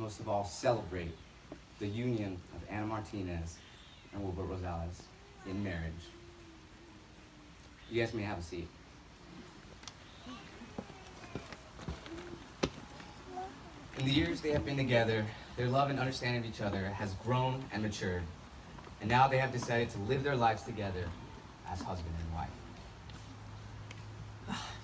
most of all, celebrate the union of Ana Martinez and Wilbur Rosales in marriage. You guys may have a seat. In the years they have been together, their love and understanding of each other has grown and matured, and now they have decided to live their lives together as husband and wife.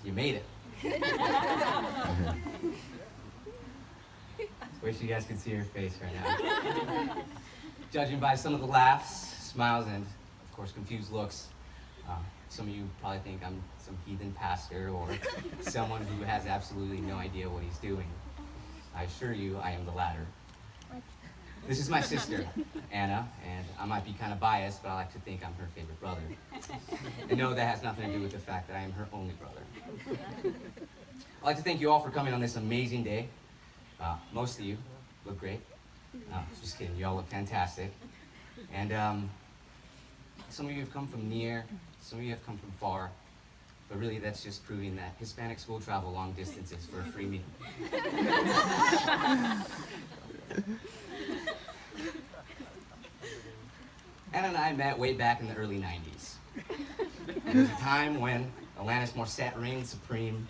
You made it. Wish you guys could see her face right now. Judging by some of the laughs, smiles, and of course confused looks, some of you probably think I'm some heathen pastor or someone who has absolutely no idea what he's doing. I assure you, I am the latter. This is my sister, Anna, and I might be kind of biased, but I like to think I'm her favorite brother. And no, that has nothing to do with the fact that I am her only brother. I'd like to thank you all for coming on this amazing day. Most of you look great. Just kidding, you all look fantastic. And some of you have come from near, some of you have come from far, but really that's just proving that Hispanics will travel long distances for a free meal. Anna and I met way back in the early 90s. It was a time when Alanis Morissette reigned supreme.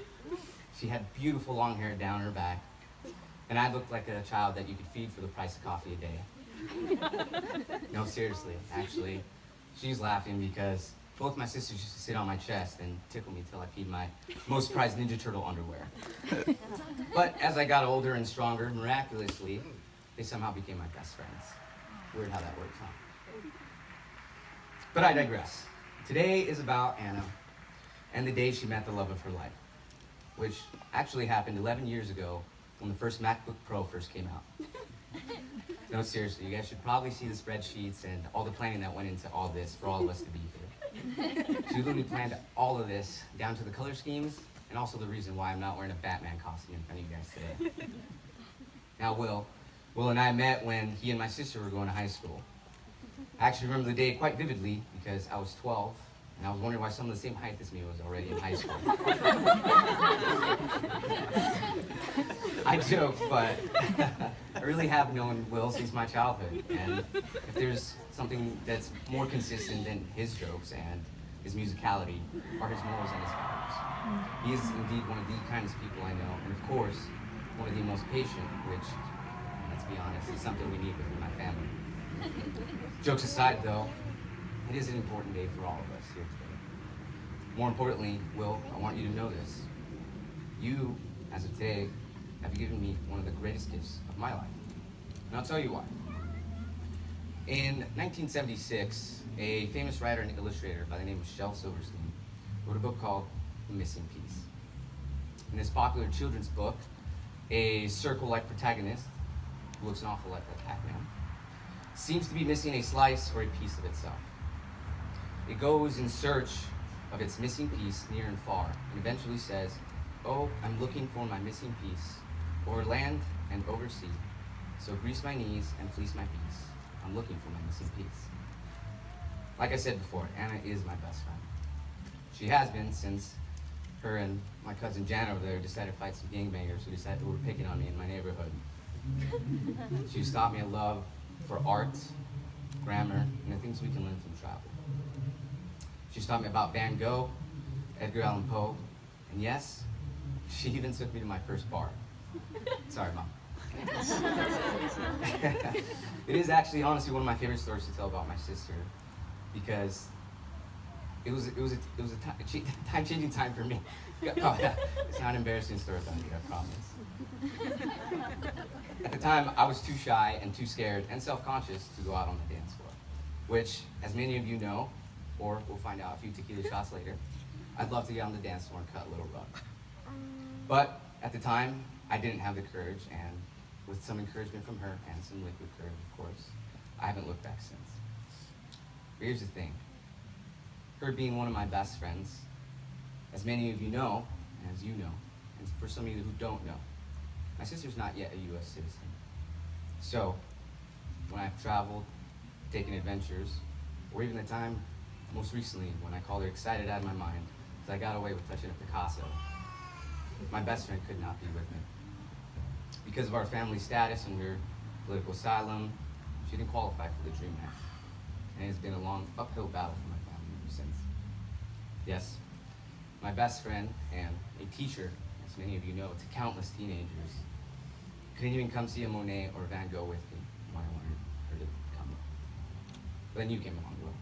She had beautiful long hair down her back, and I looked like a child that you could feed for the price of coffee a day. No, seriously, actually, she's laughing because both my sisters used to sit on my chest and tickle me till I peed my most prized Ninja Turtle underwear. But as I got older and stronger, miraculously, they somehow became my best friends. Weird how that works, huh? But I digress. Today is about Anna and the day she met the love of her life, which actually happened 11 years ago when the first MacBook Pro first came out. No, seriously, you guys should probably see the spreadsheets and all the planning that went into all this for all of us to be here. She literally planned all of this down to the color schemes and also the reason why I'm not wearing a Batman costume in front of you guys today. Now, Will and I met when he and my sister were going to high school. I actually remember the day quite vividly because I was 12 and I was wondering why someone the same height as me was already in high school. I joke, but I really have known Will since my childhood, and if there's something that's more consistent than his jokes and his musicality are his morals and his values. He is indeed one of the kindest people I know, and of course, one of the most patient, which, let's be honest, is something we need within my family. Jokes aside, though, it is an important day for all of us here today. More importantly, Will, I want you to know this. You, as of today, have given me one of the greatest gifts of my life. And I'll tell you why. In 1976, a famous writer and illustrator by the name of Shel Silverstein wrote a book called The Missing Piece. In this popular children's book, a circle-like protagonist, who looks an awful lot like Pac-Man, seems to be missing a slice or a piece of itself. It goes in search of its missing piece near and far, and eventually says, "Oh, I'm looking for my missing piece, over land and over sea. So grease my knees and fleece my peace. I'm looking for my missing piece." Like I said before, Anna is my best friend. She has been since her and my cousin Jan over there decided to fight some gangbangers who were picking on me in my neighborhood. She's taught me a love for art, grammar, and the things we can learn from travel. She's taught me about Van Gogh, Edgar Allan Poe, and yes, she even took me to my first bar. Sorry, Mom. It is actually, honestly, one of my favorite stories to tell about my sister, because it was a time-changing time for me. Oh, yeah. It's not an embarrassing story about you, I promise. At the time, I was too shy and too scared and self-conscious to go out on the dance floor, which, as many of you know, or we'll find out a few tequila shots later, I'd love to get on the dance floor and cut a little rug. But at the time, I didn't have the courage, and with some encouragement from her and some liquid courage, of course, I haven't looked back since. But here's the thing. Her being one of my best friends, as many of you know, and as you know, and for some of you who don't know, my sister's not yet a U.S. citizen. So, when I've traveled, taken adventures, or even the time, most recently, when I called her excited out of my mind, because I got away with touching a Picasso, my best friend could not be with me. Because of our family status under political asylum, she didn't qualify for the DREAM Act. And it's been a long uphill battle for my family ever since. Yes, my best friend and a teacher, as many of you know, to countless teenagers, couldn't even come see a Monet or Van Gogh with me when I wanted her to come. But then you came along, Will.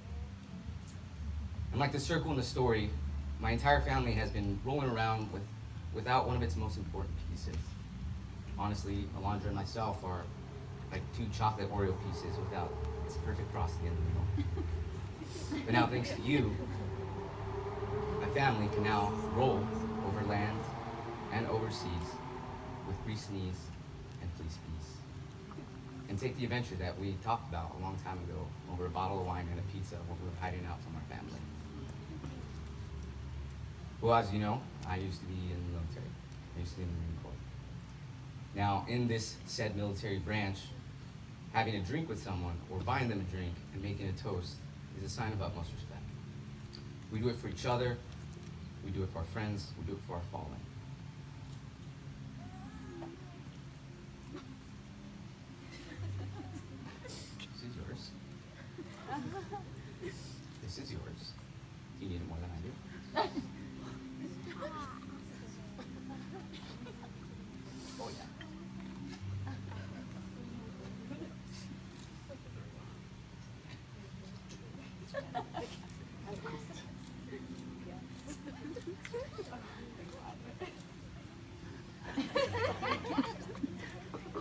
And like the circle in the story, my entire family has been rolling around without one of its most important pieces. Honestly, Alondra and myself are like two chocolate Oreo pieces without its perfect frosting in the middle. But now, thanks to you, my family can now roll over land and overseas with greased knees and fleece bees, and take the adventure that we talked about a long time ago over a bottle of wine and a pizza while we were hiding out from our family. Well, as you know, I used to be in the military. I used to be in the Marine Corps. Now, in this said military branch, having a drink with someone or buying them a drink and making a toast is a sign of utmost respect. We do it for each other, we do it for our friends, we do it for our fallen. This is yours. This is yours. You need it more than I do. Oh yeah.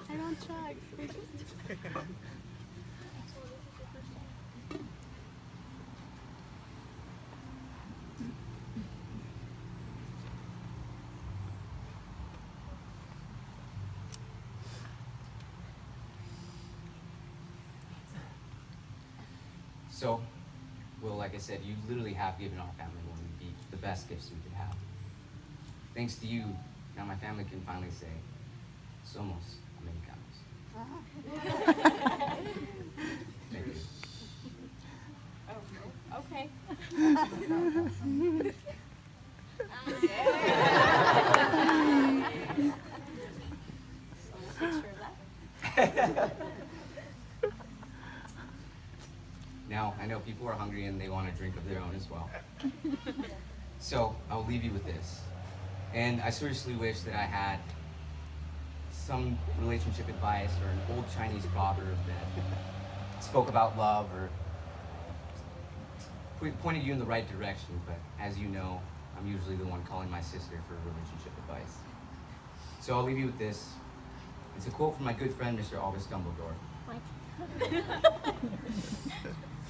I don't check. So, Will, like I said, you literally have given our family what would be the best gifts we could have. Thanks to you, now my family can finally say, somos americanos. Thank you. Oh, okay. Now, I know people are hungry and they want a drink of their own as well. So, I'll leave you with this. And I seriously wish that I had some relationship advice or an old Chinese proverb that spoke about love or pointed you in the right direction, but as you know, I'm usually the one calling my sister for relationship advice. So I'll leave you with this. It's a quote from my good friend, Mr. Albus Dumbledore.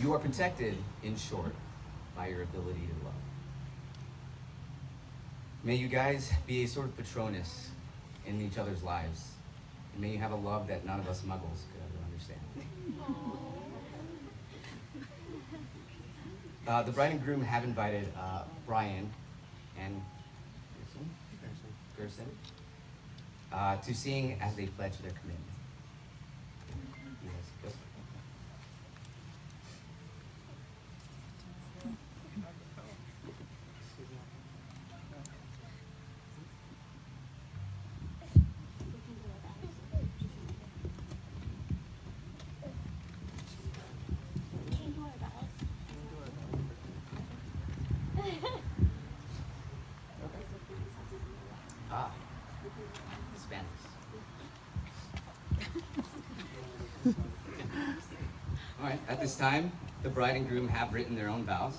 You are protected, in short, by your ability to love. May you guys be a sort of Patronus in each other's lives. And may you have a love that none of us muggles could ever understand. The bride and groom have invited Brian and Gerson to sing as they pledge their commitment. Yes, go. Spanish. All right, at this time, the bride and groom have written their own vows,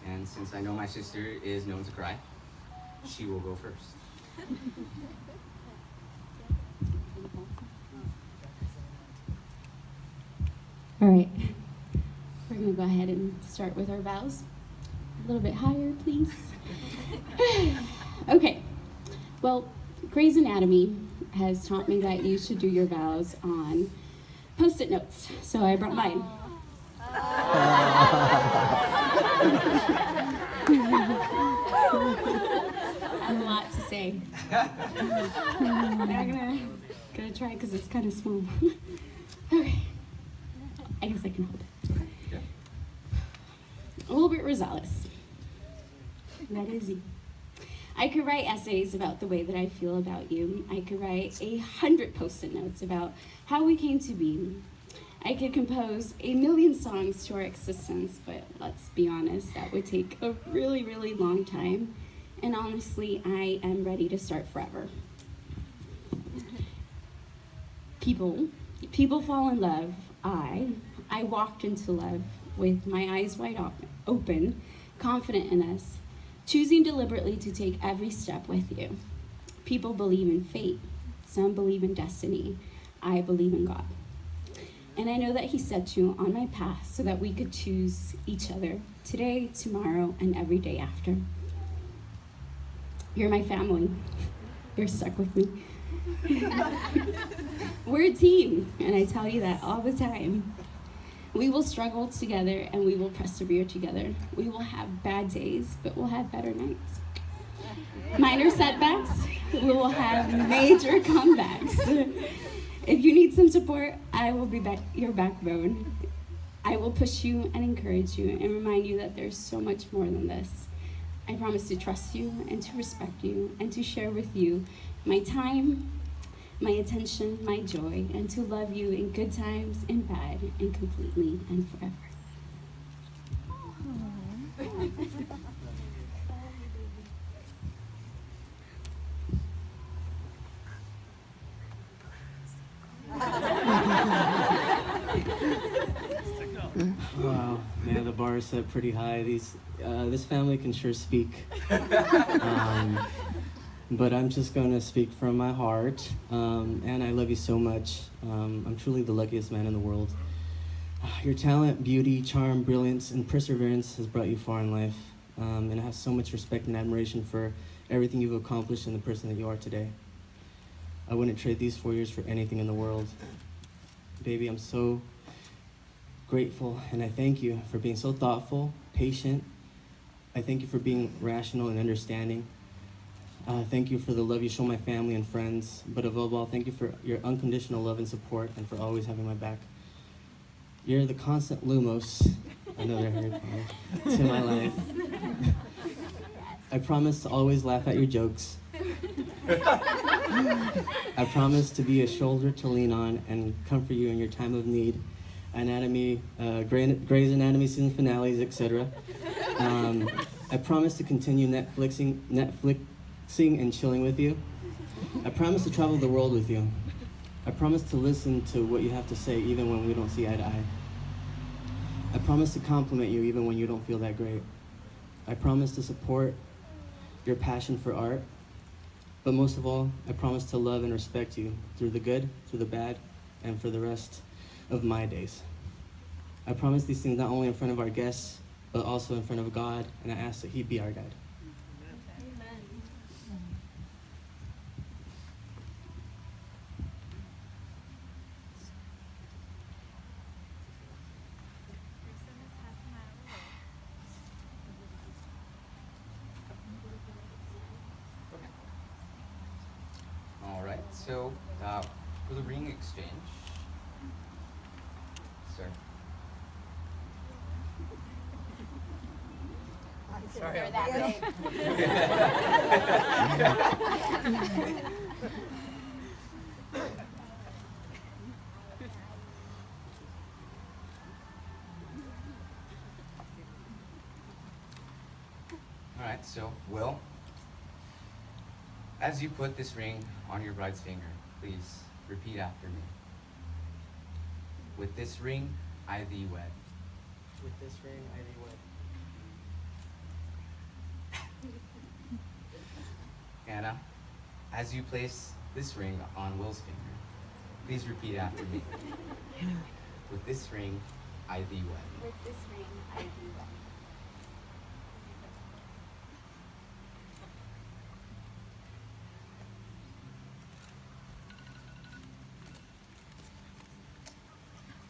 and since I know my sister is known to cry, she will go first. All right, we're gonna go ahead and start with our vows. A little bit higher, please. Okay, well, Grey's Anatomy has taught me that you should do your vows on Post-it notes, so I brought mine. A lot to say. I'm gonna try because it's kind of small. Okay, I guess I can hold it. Yeah. Wilbert Rosales. That is he. I could write essays about the way that I feel about you. I could write 100 post-it notes about how we came to be. I could compose 1,000,000 songs to our existence, but let's be honest, that would take a really, really long time. And honestly, I am ready to start forever. People fall in love. I walked into love with my eyes wide open, confident in us, choosing deliberately to take every step with you. People believe in fate. Some believe in destiny. I believe in God. And I know that he set you on my path so that we could choose each other today, tomorrow, and every day after. You're my family. You're stuck with me. We're a team, and I tell you that all the time. We will struggle together and we will persevere together. We will have bad days, but we'll have better nights. Minor setbacks, we will have major comebacks. If you need some support, I will be your backbone. I will push you and encourage you and remind you that there's so much more than this. I promise to trust you and to respect you and to share with you my time, my attention, my joy, and to love you in good times, in bad, and completely and forever. Wow, yeah, the bar is set pretty high. This family can sure speak. But I'm just gonna speak from my heart. And I love you so much. I'm truly the luckiest man in the world. Your talent, beauty, charm, brilliance, and perseverance has brought you far in life. And I have so much respect and admiration for everything you've accomplished and the person that you are today. I wouldn't trade these 4 years for anything in the world. Baby, I'm so grateful, and I thank you for being so thoughtful, patient. I thank you for being rational and understanding. Thank you for the love you show my family and friends, but above all, thank you for your unconditional love and support and for always having my back. You're the constant lumos, another Harry Potter, to my life. I promise to always laugh at your jokes. I promise to be a shoulder to lean on and comfort you in your time of need. Anatomy, Grey's Anatomy season finales, etc. I promise to continue Netflixing and chilling with you. I promise to travel the world with you. I promise to listen to what you have to say even when we don't see eye to eye. I promise to compliment you even when you don't feel that great. I promise to support your passion for art. But most of all, I promise to love and respect you through the good, through the bad, and for the rest of my days. I promise these things not only in front of our guests, but also in front of God, and I ask that He be our guide. All right, so for the ring exchange, sir. Sorry, I'm that All right, so Will, as you put this ring on your bride's finger, please repeat after me. With this ring, I thee wed. With this ring, I thee wed. Anna, as you place this ring on Will's finger, please repeat after me. With this ring, I thee wed. With this ring, I do well.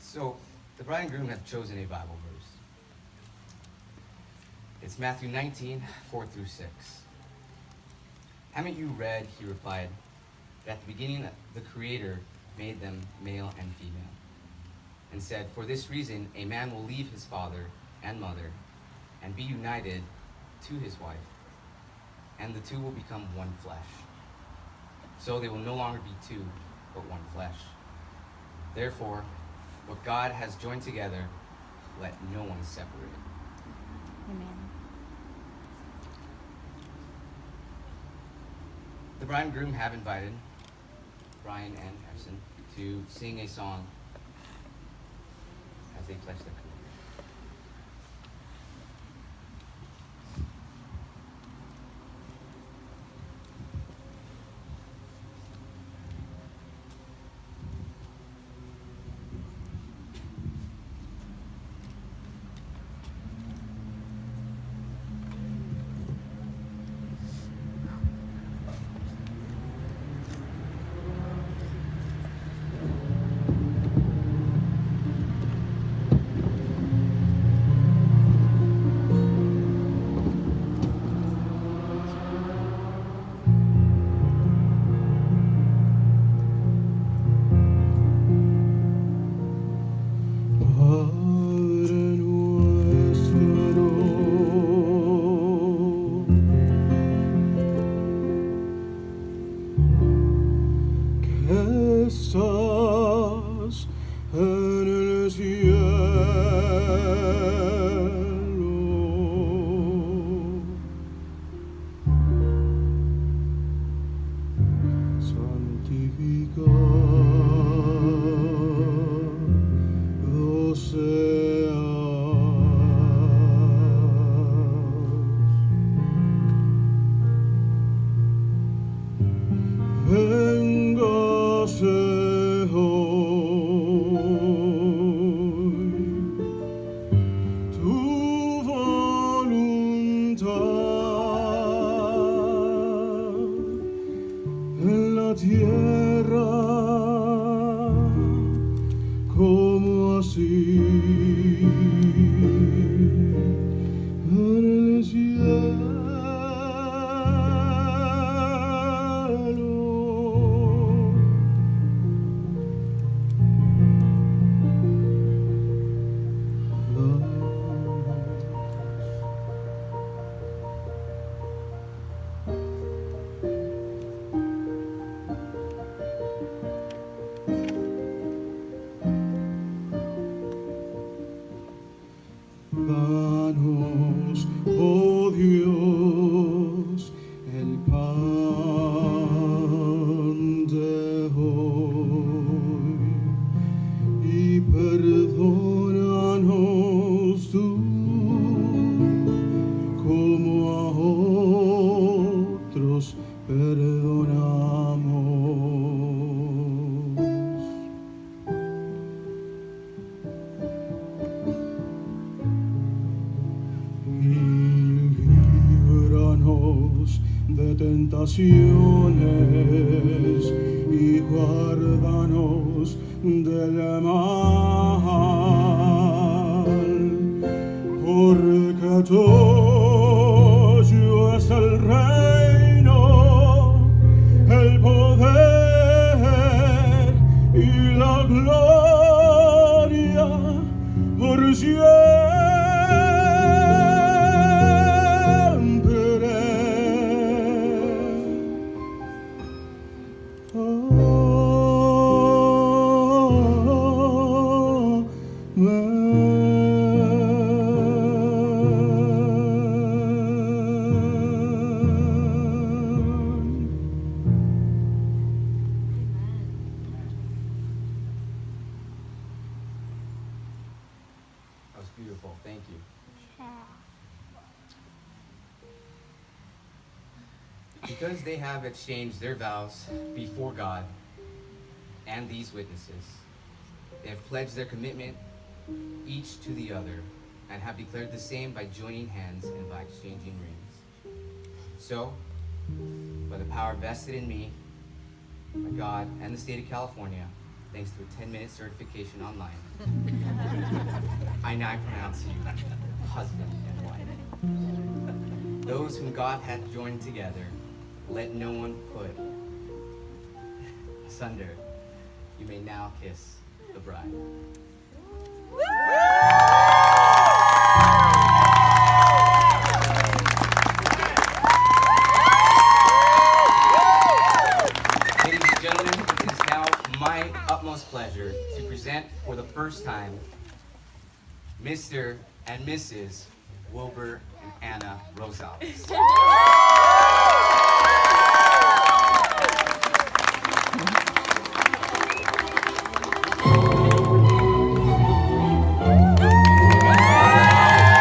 So, the bride and groom have chosen a Bible verse. It's Matthew 19, 4 through 6. Haven't you read, he replied, that at the beginning the Creator made them male and female, and said, for this reason a man will leave his father and mother and be united to his wife, and the two will become one flesh. So they will no longer be two, but one flesh. Therefore, what God has joined together, let no one separate. Amen. The bride and groom have invited Brian and Harrison to sing a song as they pledge their commitment. Estás en el cielo, santificado seas. Véngase hoy tu voluntad en la tierra como así en el cielo. Danos, oh Dios, el pan de hoy y perdónanos tú como a otros perdonamos. Líbranos de tentaciones y guárdanos del mal, porque tuyo es el reino, el poder y la gloria por siempre. That was beautiful. Thank you. Because they have exchanged their vows before God and these witnesses, they have pledged their commitment each to the other and have declared the same by joining hands and by exchanging rings. So, by the power vested in me, by God and the state of California, thanks to a 10-minute certification online, I now pronounce you husband and wife. Those whom God hath joined together, let no one put asunder. You may now kiss the bride. present for the first time Mr. and Mrs. Wilbur and Anna Rosales.